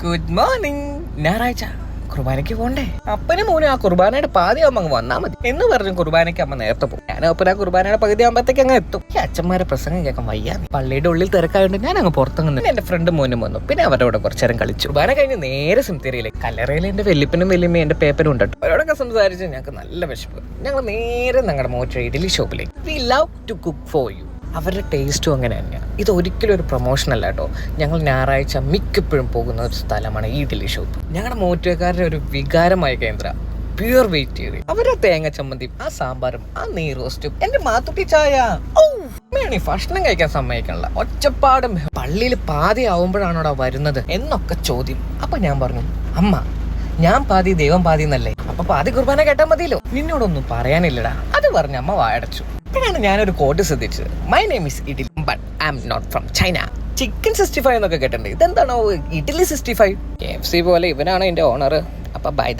Good morning. ഞായറാഴ്ച കുർബാനയ്ക്ക് പോണ്ടേ? അപ്പനും മോനും ആ കുർബാനയുടെ പാതി ആവുമ്പോ അങ്ങ് വന്നാൽ മതി എന്ന് പറഞ്ഞു കുർബാനയ്ക്ക് അമ്മ നേരത്തെ പോകും. ഞാൻ അപ്പന ആ കുർബാനയുടെ പകുതി ആകുമ്പോഴത്തേക്ക് അങ്ങ് എത്തും. ഈ അച്ഛന്മാരെ പ്രസംഗം കേൾക്കാൻ വയ്യ. പള്ളിയുടെ ഉള്ളിൽ തിരക്കായോണ്ട് ഞാൻ അങ്ങ് പുറത്തങ്ങ് എന്റെ ഫ്രണ്ടും മോനും വന്നു. പിന്നെ അവരുടെ കൂടെ കുറച്ചു നേരം കളിച്ചു. കുർബാന കഴിഞ്ഞ് നേരെ സിംതേരിയിലേക്ക്. കല്ലറയിൽ എന്റെ വെല്ലിപ്പനും വെല്ലിമ്മയും എന്റെ പേപ്പരും ഉണ്ട്. അവരോടൊക്കെ സംസാരിച്ച് ഞങ്ങൾക്ക് നല്ല വിശപ്പ്. ഞങ്ങൾ നേരെ ഞങ്ങളുടെ മോറ്റ ഇഡലി ഷോപ്പിലേക്ക്. We love to cook for you. അവരുടെ ടേസ്റ്റും അങ്ങനെ തന്നെയാണ്. ഇത് ഒരിക്കലും ഒരു പ്രൊമോഷൻ അല്ല കേട്ടോ. ഞങ്ങൾ ഞായറാഴ്ച മിക്കപ്പോഴും പോകുന്ന ഒരു സ്ഥലമാണ് ഈ ഇഡ്ഡലി ഷോപ്പ്. ഞങ്ങളുടെ മോറ്റുകാരുടെ ഒരു വികാരമായ കേന്ദ്ര. Pure vegetarian. അവരുടെ തേങ്ങ ചമ്മന്തിയും ആ സാമ്പാറും ആ നെയ് റോസ്റ്റും എന്റെ മാത്തുട്ടി ചായ ഈ ഭക്ഷണം കഴിക്കാൻ സമ്മതിക്കണില്ല. ഒച്ചപ്പാടും പള്ളിയിൽ പാതി ആവുമ്പോഴാണോടാ വരുന്നത് എന്നൊക്കെ ചോദ്യം. അപ്പൊ ഞാൻ പറഞ്ഞു, അമ്മ ഞാൻ പാതി ദൈവം പാതി എന്നല്ലേ, അപ്പൊ പാതി കുർബാന കേട്ടാൽ മതിയല്ലോ, നിന്നോടൊന്നും പറയാനില്ലടാ. അത് പറഞ്ഞ അമ്മ വായടച്ചു. അപ്പോഴാണ് ഞാനൊരു കോഡ് ശ്രദ്ധിച്ചത്. My name is idli but I am not from China. Chicken 65 എന്നൊക്കെ കേട്ടിട്ടുണ്ട്. ഇതെന്താണോ ഇഡ്ഡലി 65? KFC പോലെ ഇവനാണ് എന്റെ ഓണർ. അപ്പൊ ബൈ.